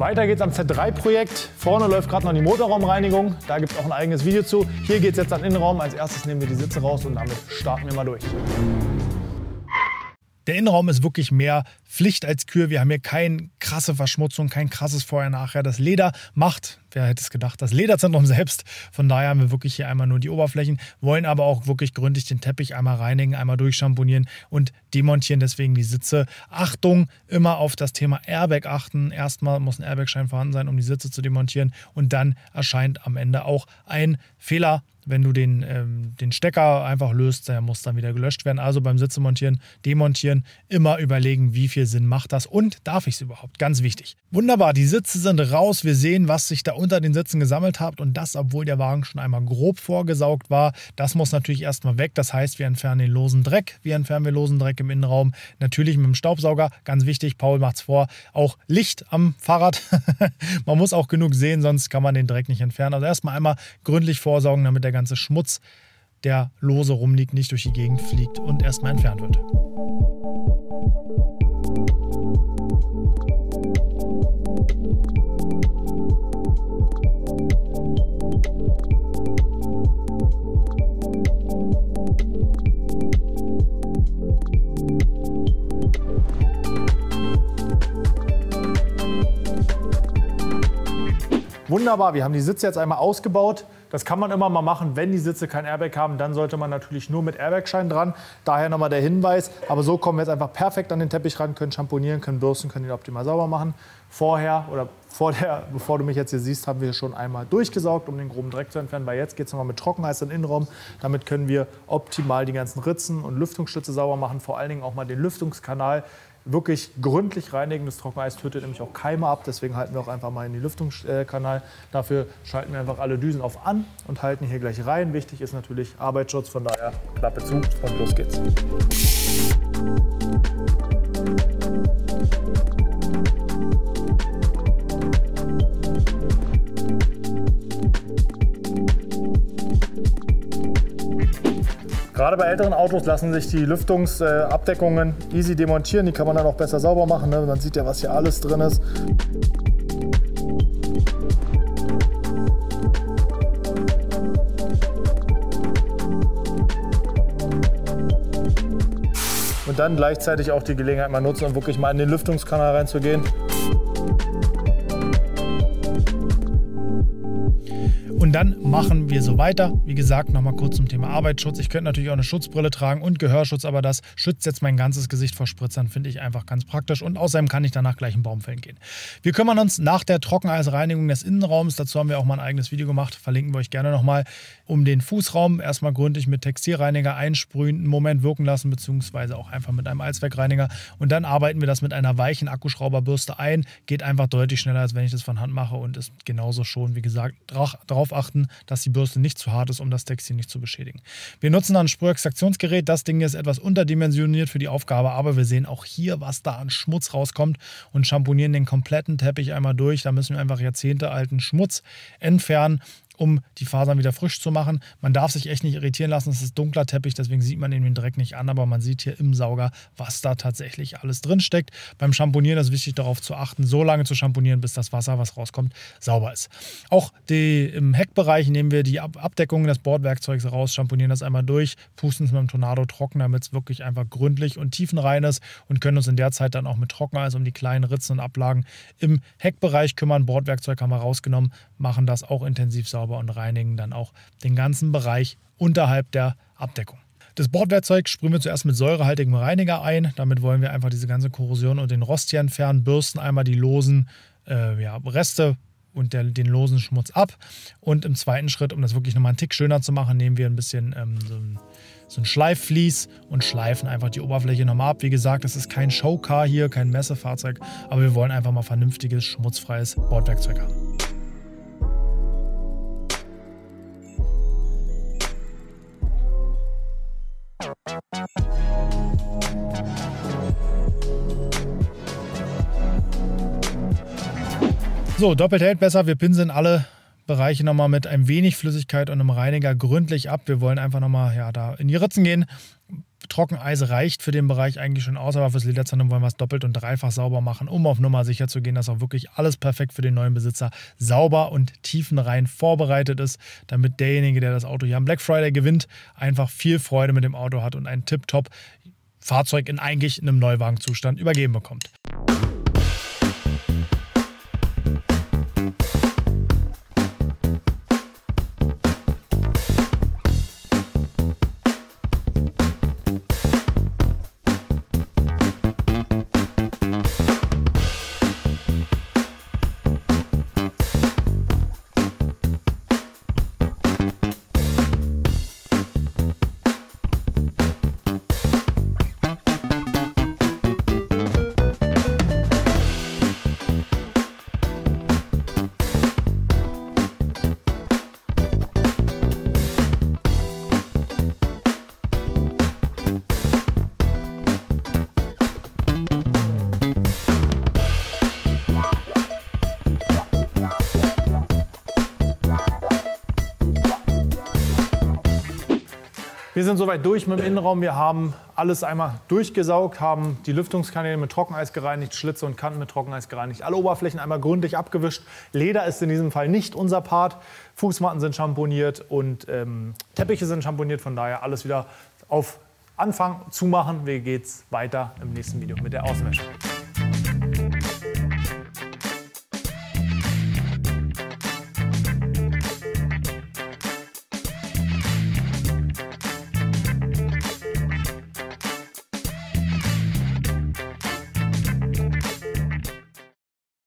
Weiter geht's am Z3-Projekt. Vorne läuft gerade noch die Motorraumreinigung. Da gibt es auch ein eigenes Video zu. Hier geht es jetzt an den Innenraum. Als erstes nehmen wir die Sitze raus und damit starten wir mal durch. Der Innenraum ist wirklich mehr Pflicht als Kür. Wir haben hier keine krasse Verschmutzung, kein krasses Vorher-Nachher. Das Leder macht, wer hätte es gedacht, das Lederzentrum selbst. Von daher haben wir wirklich hier einmal nur die Oberflächen, wollen aber auch wirklich gründlich den Teppich einmal reinigen, einmal durchschamponieren und demontieren. Deswegen die Sitze. Achtung, immer auf das Thema Airbag achten. Erstmal muss ein Airbagschein vorhanden sein, um die Sitze zu demontieren. Und dann erscheint am Ende auch ein Fehler. Wenn du den Stecker einfach löst, der muss dann wieder gelöscht werden. Also beim Sitze montieren, demontieren, immer überlegen, wie viel Sinn macht das und darf ich es überhaupt? Ganz wichtig. Wunderbar, die Sitze sind raus. Wir sehen, was sich da unter den Sitzen gesammelt hat und das, obwohl der Wagen schon einmal grob vorgesaugt war. Das muss natürlich erstmal weg. Das heißt, wir entfernen den losen Dreck. Wie entfernen wir losen Dreck im Innenraum? Natürlich mit dem Staubsauger. Ganz wichtig, Paul macht es vor. Auch Licht am Fahrrad. Man muss auch genug sehen, sonst kann man den Dreck nicht entfernen. Also erstmal einmal gründlich vorsaugen, damit der ganze Schmutz, der lose rumliegt, nicht durch die Gegend fliegt und erstmal entfernt wird. Wunderbar, wir haben die Sitze jetzt einmal ausgebaut. Das kann man immer mal machen, wenn die Sitze kein Airbag haben, dann sollte man natürlich nur mit Airbagschein dran. Daher nochmal der Hinweis, aber so kommen wir jetzt einfach perfekt an den Teppich ran, können schamponieren, können bürsten, können ihn optimal sauber machen. Vorher oder bevor du mich jetzt hier siehst, haben wir schon einmal durchgesaugt, um den groben Dreck zu entfernen, weil jetzt geht es nochmal mit Trockeneis in den Innenraum. Damit können wir optimal die ganzen Ritzen und Lüftungsstütze sauber machen, vor allen Dingen auch mal den Lüftungskanal wirklich gründlich reinigen. Das Trockeneis tötet nämlich auch Keime ab, deswegen halten wir auch einfach mal in den Lüftungskanal. Dafür schalten wir einfach alle Düsen auf an und halten hier gleich rein. Wichtig ist natürlich Arbeitsschutz, von daher Klappe zu und los geht's. Gerade bei älteren Autos lassen sich die Lüftungsabdeckungen easy demontieren. Die kann man dann auch besser sauber machen. Ne? Man sieht ja, was hier alles drin ist. Und dann gleichzeitig auch die Gelegenheit mal nutzen, um wirklich mal in den Lüftungskanal reinzugehen. Und dann machen wir so weiter. Wie gesagt, nochmal kurz zum Thema Arbeitsschutz. Ich könnte natürlich auch eine Schutzbrille tragen und Gehörschutz, aber das schützt jetzt mein ganzes Gesicht vor Spritzern, finde ich einfach ganz praktisch. Und außerdem kann ich danach gleich in Baumfällen gehen. Wir kümmern uns nach der Trockeneisreinigung des Innenraums, dazu haben wir auch mal ein eigenes Video gemacht, verlinken wir euch gerne nochmal, um den Fußraum erstmal gründlich mit Textilreiniger einsprühen, einen Moment wirken lassen, beziehungsweise auch einfach mit einem Allzweckreiniger. Und dann arbeiten wir das mit einer weichen Akkuschrauberbürste ein. Geht einfach deutlich schneller, als wenn ich das von Hand mache und ist genauso schon, wie gesagt, darauf achten, dass die Bürste nicht zu hart ist, um das Textil nicht zu beschädigen. Wir nutzen dann ein Sprühextraktionsgerät. Das Ding ist etwas unterdimensioniert für die Aufgabe, aber wir sehen auch hier, was da an Schmutz rauskommt und schamponieren den kompletten Teppich einmal durch. Da müssen wir einfach jahrzehntealten Schmutz entfernen, um die Fasern wieder frisch zu machen. Man darf sich echt nicht irritieren lassen, es ist dunkler Teppich, deswegen sieht man den Dreck nicht an, aber man sieht hier im Sauger, was da tatsächlich alles drin steckt. Beim Schamponieren ist wichtig darauf zu achten, so lange zu schamponieren, bis das Wasser, was rauskommt, sauber ist. Auch im Heckbereich nehmen wir die Abdeckung des Bordwerkzeugs raus, schamponieren das einmal durch, pusten es mit dem Tornado trocken, damit es wirklich einfach gründlich und tiefenrein ist und können uns in der Zeit dann auch mit Trockeneis um die kleinen Ritzen und Ablagen im Heckbereich kümmern. Bordwerkzeug haben wir rausgenommen, machen das auch intensiv sauber und reinigen dann auch den ganzen Bereich unterhalb der Abdeckung. Das Bordwerkzeug sprühen wir zuerst mit säurehaltigem Reiniger ein. Damit wollen wir einfach diese ganze Korrosion und den Rost hier entfernen, bürsten einmal die losen Reste und den losen Schmutz ab. Und im zweiten Schritt, um das wirklich nochmal einen Tick schöner zu machen, nehmen wir ein bisschen so ein Schleifvlies und schleifen einfach die Oberfläche nochmal ab. Wie gesagt, das ist kein Showcar hier, kein Messefahrzeug, aber wir wollen einfach mal vernünftiges, schmutzfreies Bordwerkzeug haben. So, doppelt hält besser. Wir pinseln alle Bereiche nochmal mit ein wenig Flüssigkeit und einem Reiniger gründlich ab. Wir wollen einfach nochmal da in die Ritzen gehen. Trockeneis reicht für den Bereich eigentlich schon aus, aber fürs Lederzentrum wollen wir es doppelt und dreifach sauber machen, um auf Nummer sicher zu gehen, dass auch wirklich alles perfekt für den neuen Besitzer sauber und tiefenrein vorbereitet ist, damit derjenige, der das Auto hier am Black Friday gewinnt, einfach viel Freude mit dem Auto hat und ein Tipptopp Fahrzeug in eigentlich einem Neuwagenzustand übergeben bekommt. Wir sind soweit durch mit dem Innenraum. Wir haben alles einmal durchgesaugt, haben die Lüftungskanäle mit Trockeneis gereinigt, Schlitze und Kanten mit Trockeneis gereinigt, alle Oberflächen einmal gründlich abgewischt. Leder ist in diesem Fall nicht unser Part. Fußmatten sind schamponiert und Teppiche sind schamponiert. Von daher alles wieder auf Anfang zumachen. Wie geht's weiter im nächsten Video mit der Außenwäsche.